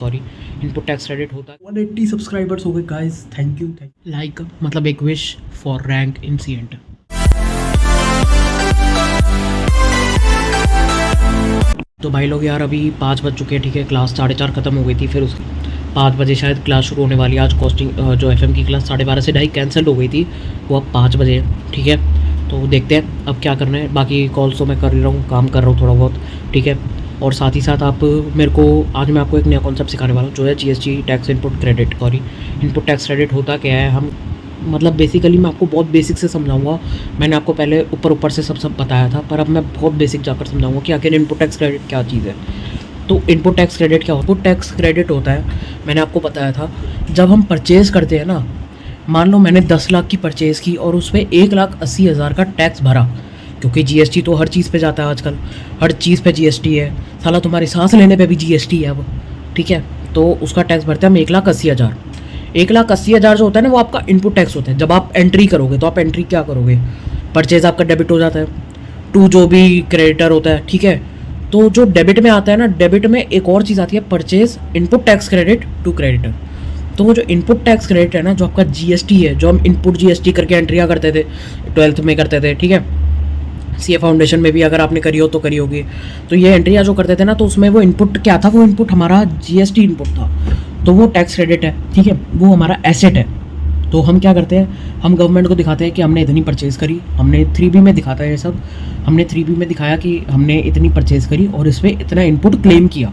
Sorry, input tax credit होता है 180 subscribers हो गए गाइस, थैंक यू। लाइक मतलब एक विश फॉर रैंक इन सीएंट। तो भाई लोग यार अभी 5 बज चुके हैं, ठीक है। क्लास 4:30 ख़त्म हो गई थी, फिर उस 5 बजे शायद क्लास शुरू होने वाली है। आज कॉस्टिंग जो एफएम की क्लास 12:30 से 2:30 कैंसिल हो गई थी, वो अब 5 बजे है, ठीक है। तो देखते हैं अब क्या करना है। बाकी कॉल्स तो मैं कर ही रहा हूँ, काम कर रहा हूँ थोड़ा बहुत, ठीक है। और साथ ही साथ आप मेरे को आज मैं आपको एक नया कॉन्सेप्ट सिखाने वाला हूँ, जो है GST tax input credit. Sorry, input tax credit होता क्या है, हम मतलब बेसिकली मैं आपको बहुत बेसिक से समझाऊंगा। मैंने आपको पहले ऊपर से सब बताया था, पर अब मैं बहुत बेसिक जाकर समझाऊंगा कि आखिर इनपुट टैक्स क्रेडिट क्या चीज़ है। तो इनपुट टैक्स क्रेडिट क्या होता है? इनपुट टैक्स क्रेडिट होता है, मैंने आपको बताया था, जब हम परचेज़ करते हैं ना, मान लो मैंने 10 लाख की परचेज़ की और उस पर 1,80,000 का टैक्स भरा, क्योंकि जीएसटी तो हर चीज़ पे जाता है आजकल, हर चीज़ पे जीएसटी है। साला तुम्हारी सांस लेने पे भी जीएसटी है अब, ठीक है। तो उसका टैक्स भरते हैं हम 1,80,000। 1,80,000 जो होता है ना, वो आपका इनपुट टैक्स होता है। जब आप एंट्री करोगे तो आप एंट्री क्या करोगे, परचेज आपका डेबिट हो जाता है, टू जो भी क्रेडिटर होता है, ठीक है। तो जो डेबिट में आता है ना, डेबिट में एक और चीज़ आती है, purchase input tax credit to creditor. तो वो जो इनपुट टैक्स क्रेडिट है ना, जो आपका जीएसटी है, जो हम इनपुट जीएसटी करके एंट्रियाँ करते थे, 12th में करते थे, ठीक है। सीए फाउंडेशन में भी अगर आपने करी हो तो करी होगी। तो ये एंट्रियाँ जो करते थे ना, तो उसमें वो इनपुट क्या था, वो इनपुट हमारा जीएसटी इनपुट था। तो वो टैक्स क्रेडिट है, ठीक है, वो हमारा एसेट है। तो हम क्या करते हैं, हम गवर्नमेंट को दिखाते हैं कि हमने इतनी परचेज़ करी। हमने 3B में दिखाता है ये सब, हमने 3B में दिखाया कि हमने इतनी परचेज़ करी और इस पर इतना इनपुट क्लेम किया,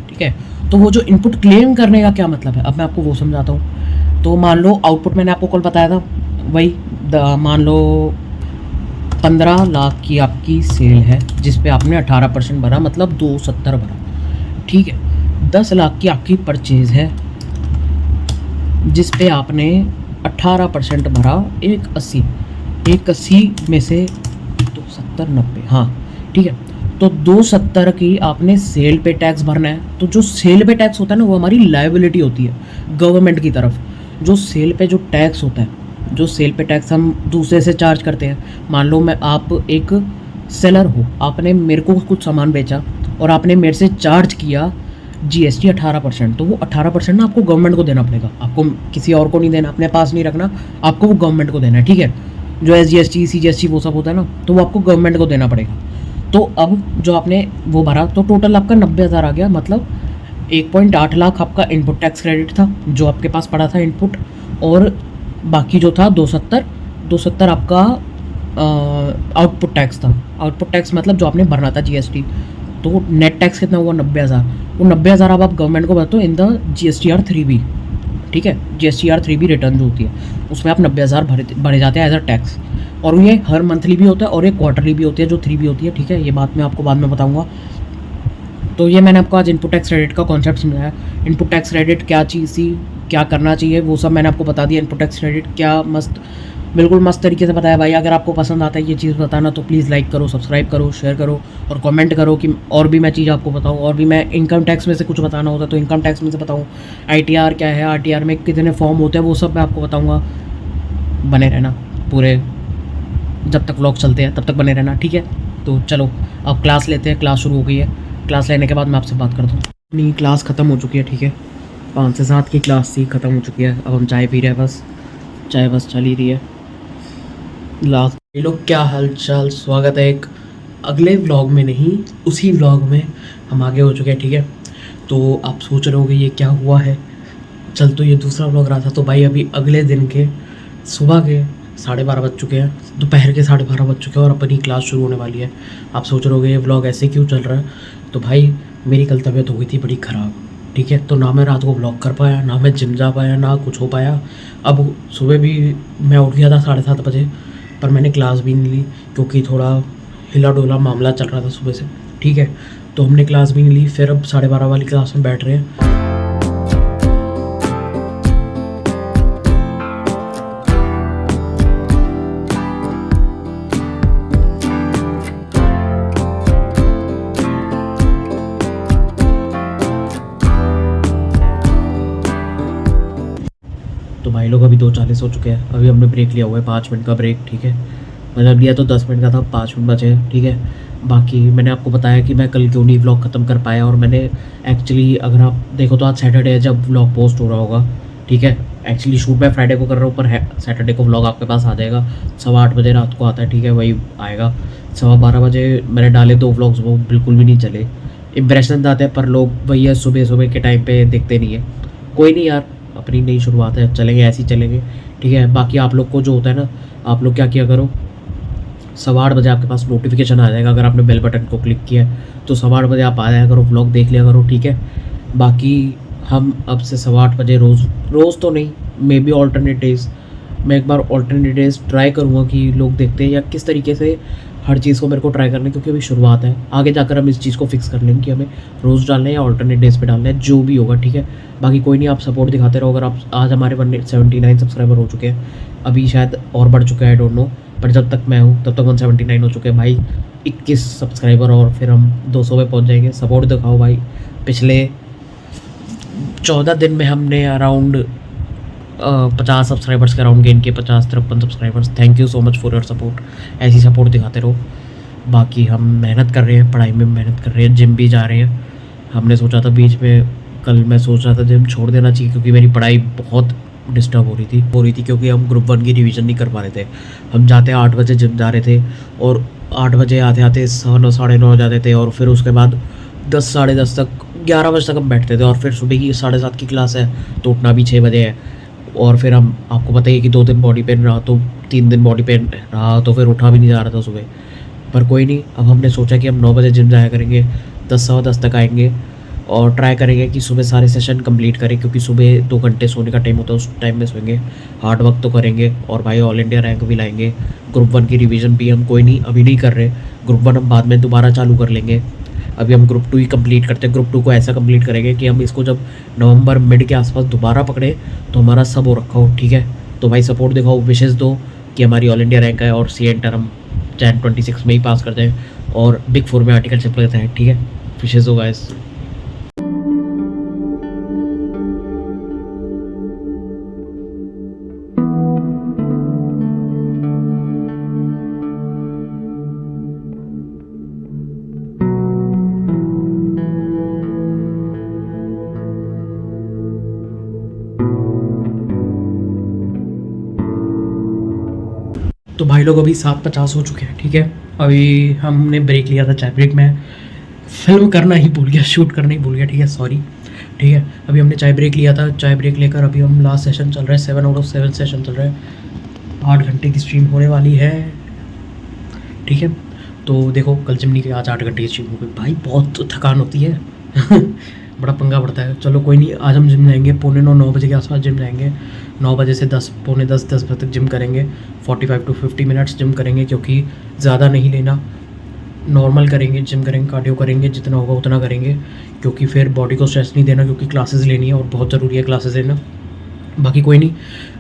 ठीक है। तो वो जो इनपुट क्लेम करने का क्या मतलब है, अब मैं आपको वो समझाता हूँ। तो मान लो आउटपुट मैंने आपको कल बताया था, वही मान लो 15 लाख की आपकी सेल है, जिस पे आपने 18% भरा, मतलब 270 भरा, ठीक है। 10 लाख की आपकी परचेज़ है, जिस पे आपने 18% भरा, 180 में से 270 90, हाँ ठीक है। तो 270 की आपने सेल पे टैक्स भरना है। तो जो सेल पे टैक्स होता है ना, वो हमारी लायबिलिटी होती है गवर्नमेंट की तरफ। जो सेल पे जो टैक्स होता है, जो सेल पे टैक्स हम दूसरे से चार्ज करते हैं, मान लो मैं आप एक सेलर हो, आपने मेरे को कुछ सामान बेचा और आपने मेरे से चार्ज किया जीएसटी 18%, तो वो 18% ना आपको गवर्नमेंट को देना पड़ेगा। आपको किसी और को नहीं देना, अपने पास नहीं रखना, आपको वो गवर्नमेंट को देना है, ठीक है। जो SGST CGST वो सब होता है ना, तो वो आपको गवर्नमेंट को देना पड़ेगा। तो अब जो आपने वो भरा, तो टोटल आपका 90,000 आ गया, मतलब 1.8 लाख आपका इनपुट टैक्स क्रेडिट था जो आपके पास पड़ा था इनपुट, और बाकी जो था 270 आपका आउटपुट टैक्स था। आउटपुट टैक्स मतलब जो आपने भरना था जीएसटी। तो नेट टैक्स कितना हुआ, 90,000। वो 90,000 अब आप गवर्नमेंट को भरते हो इन द GSTR 3B, ठीक है। GSTR 3B रिटर्न जो होती है, उसमें आप 90,000 भरे जाते हैं एज अ टैक्स। और ये हर मंथली भी होता है और एक क्वार्टरली भी होती है, जो 3B होती है, ठीक है। ये बात मैं आपको बाद में बताऊँगा। तो ये मैंने आपको आज इनपुट टैक्स क्रेडिट का कॉन्सेप्ट समझाया। इनपुट टैक्स क्रेडिट क्या चीज़ थी, क्या करना चाहिए, वो सब मैंने आपको बता दिया। इनपुट टैक्स क्रेडिट क्या मस्त, बिल्कुल मस्त तरीके से बताया भाई। अगर आपको पसंद आता है ये चीज़ बताना, तो प्लीज़ लाइक करो, सब्सक्राइब करो, शेयर करो और कमेंट करो कि और भी मैं चीज़ आपको बताऊँ। और भी मैं इनकम टैक्स में से कुछ बताना होता तो इनकम टैक्स में से बताऊँ, ITR क्या है, RTR में कितने फॉर्म होते हैं, वो सब मैं आपको बताऊँगा। बने रहना पूरे, जब तक व्लॉग चलते हैं तब तक बने रहना, ठीक है। तो चलो अब क्लास लेते हैं, क्लास शुरू हो गई है। क्लास लेने के बाद मैं आपसे बात करता हूँ। अपनी क्लास ख़त्म हो चुकी है, ठीक है। 5 से 7 की क्लास थी, ख़त्म हो चुकी है। अब हम चाय पी रहे हैं, बस चाय बस चल ही रही है। लास्ट ये लोग क्या हाल चाल, स्वागत है एक अगले व्लॉग में, नहीं उसी व्लॉग में हम आगे हो चुके हैं, ठीक है। तो आप सोच रहे होगे ये क्या हुआ है, चल तो ये दूसरा व्लॉग रहा था। तो भाई अभी अगले दिन के सुबह के 12:30 बज चुके हैं, दोपहर के 12:30 बज चुके हैं और अपनी क्लास शुरू होने वाली है। आप सोच रहे होगे ये व्लॉग ऐसे क्यों चल रहा है। तो भाई मेरी कल तबीयत हो गई थी बड़ी ख़राब, ठीक है। तो ना मैं रात को व्लॉग कर पाया, ना मैं जिम जा पाया, ना कुछ हो पाया। अब सुबह भी मैं उठ गया था 7:30 बजे, पर मैंने क्लास भी नहीं ली क्योंकि थोड़ा हिला डोला मामला चल रहा था सुबह से, ठीक है। तो हमने क्लास भी नहीं ली। फिर अब 12:30 वाली क्लास में बैठ रहे हैं। तो भाई लोग अभी 2:40 हो चुके हैं। अभी हमने ब्रेक लिया हुआ है, 5 मिनट का ब्रेक, ठीक है। मतलब लिया तो 10 मिनट का था, 5 मिनट बचे, ठीक है। बाकी मैंने आपको बताया कि मैं कल क्यों नहीं व्लॉग ख़त्म कर पाया, और मैंने एक्चुअली अगर आप देखो तो आज सैटरडे है जब व्लॉग पोस्ट हो रहा होगा, ठीक है। एक्चुअली शूट मैं फ्राइडे को कर रहा हूँ, पर सैटरडे को व्लॉग आपके पास आ जाएगा। 8:15 बजे रात को आता है, ठीक है, वही आएगा। 12:15 बजे मैंने डाले 2 व्लॉग्स, वो बिल्कुल भी नहीं चले। इंप्रेशन आते हैं पर लोग वही है, सुबह सुबह के टाइम पे देखते नहीं है। कोई नहीं यार, अपनी नई शुरुआत है, चलेंगे ऐसे ही चलेंगे, ठीक है। बाकी आप लोग को जो होता है ना, आप लोग क्या किया करो, 8:15 बजे आपके पास नोटिफिकेशन आ जाएगा। अगर आपने बेल बटन को क्लिक किया है तो 8:15 बजे आप आ जाया करो, व्लॉग देख लिया करो, ठीक है। बाकी हम अब से 8:15 बजे रोज़ तो नहीं, मे बी ऑल्टरनेट डेज, मैं एक बार ऑल्टरनेट डेज ट्राई करूँगा कि लोग देखते हैं या किस तरीके से हर चीज़ को मेरे को ट्राई करना है, क्योंकि अभी शुरुआत है। आगे जाकर हम इस चीज़ को फिक्स कर लेंगे कि हमें रोज़ डालना है या ऑल्टरनेट डेज पे डालना है, जो भी होगा, ठीक है। बाकी कोई नहीं, आप सपोर्ट दिखाते रहो। अगर आप आज हमारे 179 सब्सक्राइबर हो चुके हैं, अभी शायद और बढ़ चुके हैं, आई डोंट नो, पर जब तक मैं हूँ तब तक 179 हो चुके हैं भाई। 21 सब्सक्राइबर और फिर हम 200 पे पहुँच जाएंगे। सपोर्ट दिखाओ भाई। पिछले 14 दिन में हमने अराउंड 50 सब्सक्राइबर्स के अराउंड गेन किए, 50-53 subscribers. Thank you so much for your support. ऐसी सपोर्ट दिखाते रहो। बाकी हम मेहनत कर रहे हैं, पढ़ाई में मेहनत कर रहे हैं, जिम भी जा रहे हैं। हमने सोचा था बीच में, कल मैं सोच रहा था जिम छोड़ देना चाहिए, क्योंकि मेरी पढ़ाई बहुत डिस्टर्ब हो रही थी, क्योंकि हम ग्रुप 1 की रिवीजन नहीं कर पा रहे थे। हम जाते 8 बजे जिम जा रहे थे, और 8 बजे आते आते 9, 9:30 हो जाते थे, और फिर उसके बाद 10, 10:30 तक, 11 बजे तक हम बैठते थे, और फिर सुबह की 7:30 की क्लास है तो उठना भी 6 बजे है। और फिर हम, आपको पता ही कि 2 दिन बॉडी पेन रहा, तो 3 दिन बॉडी पेन रहा, तो फिर उठा भी नहीं जा रहा था सुबह। पर कोई नहीं, अब हमने सोचा कि हम 9 बजे जिम जाया करेंगे, 10, 10:15 तक आएंगे, और ट्राई करेंगे कि सुबह सारे सेशन कंप्लीट करें, क्योंकि सुबह 2 घंटे सोने का टाइम होता है, उस टाइम में सोएंगे। हार्ड वर्क तो करेंगे, और भाई ऑल इंडिया रैंक भी लाएंगे। ग्रुप 1 की रिवीजन भी हम कोई नहीं अभी नहीं कर रहे, ग्रुप 1 हम बाद में दोबारा चालू कर लेंगे। अभी हम ग्रुप 2 ही कंप्लीट करते हैं। ग्रुप 2 को ऐसा कंप्लीट करेंगे कि हम इसको जब नवंबर मिड के आसपास दोबारा पकड़े तो हमारा सब हो रखा हो, ठीक है। तो भाई सपोर्ट दिखाओ, विशेष दो कि हमारी ऑल इंडिया रैंक है, और सी इंटर हम Jan 26 में ही पास कर जाए, और बिग 4 में आर्टिकल शिप लेते हैं, ठीक है। विशेष दो गाइस। तो भाई लोग अभी 7:50 हो चुके हैं, ठीक है। अभी हमने ब्रेक लिया था, चाय ब्रेक में फिल्म करना ही भूल गया, शूट करना ही भूल गया, ठीक है, सॉरी, ठीक है। अभी हमने चाय ब्रेक लिया था, चाय ब्रेक लेकर अभी हम लास्ट सेशन चल रहा है, 7 आउट ऑफ 7 सेशन चल रहा है। 8 घंटे की स्ट्रीम होने वाली है, ठीक है। तो देखो, कल जिम नहीं गया, आज 8 घंटे की स्ट्रीम हो गई भाई, बहुत थकान होती है बड़ा पंगा पड़ता है। चलो कोई नहीं, आज हम जिम जाएंगे 8:45, 9 बजे के आसपास जिम जाएंगे। 9 बजे से 10, 9:45, 10 बजे तक जिम करेंगे। 45 to 50 मिनट्स जिम करेंगे, क्योंकि ज़्यादा नहीं लेना, नॉर्मल करेंगे, जिम करेंगे, कार्डियो करेंगे, जितना होगा उतना करेंगे, क्योंकि फिर बॉडी को स्ट्रेस नहीं देना, क्योंकि क्लासेस लेनी है और बहुत ज़रूरी है क्लासेस लेना। बाकी कोई नहीं,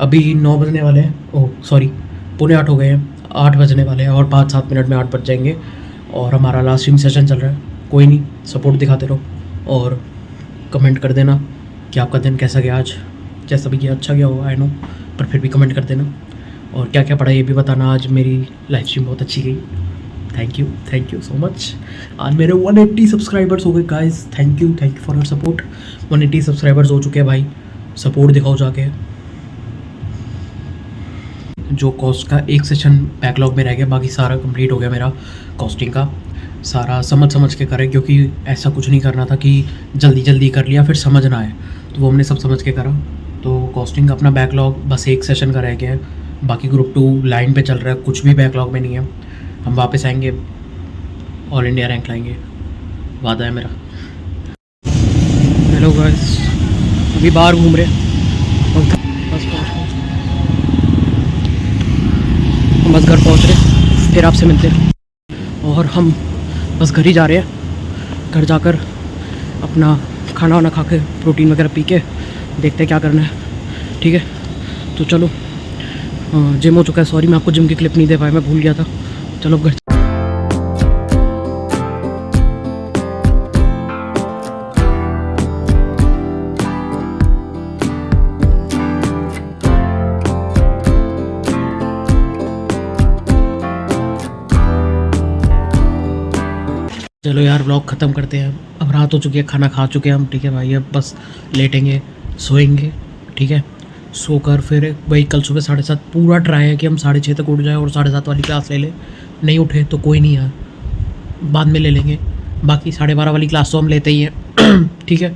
अभी 9 बजने वाले हैं, ओह सॉरी 7:45 हो गए हैं, 8 बजने वाले हैं, और 5-7 मिनट में 8 बज जाएंगे, और हमारा लास्ट जिम सेशन चल रहा है। कोई नहीं, सपोर्ट दिखाते रहो, और कमेंट कर देना कि आपका दिन कैसा गया आज। जैसा भी गया अच्छा गया होगा, आई नो, पर फिर भी कमेंट कर देना। और क्या क्या पढ़ा ये भी बताना। आज मेरी लाइव स्ट्रीम बहुत अच्छी गई, थैंक यू सो मच। आज मेरे 180 सब्सक्राइबर्स हो गए guys, thank you for your support. 180 subscribers हो चुके हैं भाई, सपोर्ट दिखाओ जाके। जो कॉस्ट का एक सेशन बैकलॉग में रह गया, बाकी सारा कंप्लीट हो गया मेरा कॉस्टिंग का। सारा समझ के करें, क्योंकि ऐसा कुछ नहीं करना था कि जल्दी कर लिया फिर समझ ना आए, तो वो हमने सब समझ के करा। तो कॉस्टिंग अपना बैकलॉग बस एक सेशन का रह गया है, बाकी ग्रुप 2 लाइन पे चल रहा है, कुछ भी बैकलॉग में नहीं है। हम वापस आएंगे, ऑल इंडिया रैंक लाएंगे, वादा है मेरा। हेलो गाइस, अभी बाहर घूम रहे हैं, बस घर पहुंच रहे, फिर आपसे मिलते हैं। और हम बस घर ही जा रहे हैं, घर जाकर अपना खाना वाना खा के, प्रोटीन वगैरह पी के देखते हैं क्या करना है, ठीक है। तो चलो, जिम हो चुका है, सॉरी मैं आपको जिम की क्लिप नहीं दे पाया, मैं भूल गया था। चलो घर चलो यार व्लॉग ख़त्म करते हैं। अब रात हो चुकी है, खाना खा चुके हैं हम, ठीक है भाई। अब बस लेटेंगे, सोएंगे, ठीक है। सोकर फिर भाई कल सुबह 7:30 पूरा ट्राई है कि हम 6:30 तक उठ जाए और 7:30 वाली क्लास ले लें। नहीं उठे तो कोई नहीं यार, बाद में ले लेंगे। बाकी 12:30 वाली क्लास तो हम लेते ही हैं ठीक है।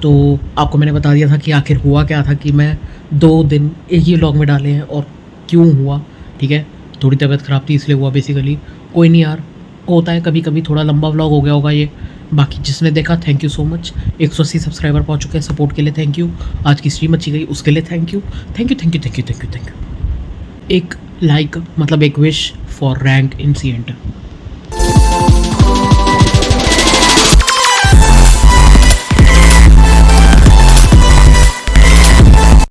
तो आपको मैंने बता दिया था कि आखिर हुआ क्या था, कि मैं 2 दिन एक ही व्लॉग में डाले हैं और क्यों हुआ, ठीक है। थोड़ी तबीयत ख़राब थी इसलिए हुआ बेसिकली। कोई नहीं यार, होता है कभी कभी, थोड़ा लंबा व्लॉग हो गया होगा ये। बाकी जिसने देखा thank you so much. 180 subscriber पहुंच चुके हैं, सपोर्ट के लिए थैंक यू। आज की स्ट्रीम अच्छी गई उसके लिए thank you, thank you thank you thank you thank you thank you. एक लाइक मतलब एक wish for rank in C enter.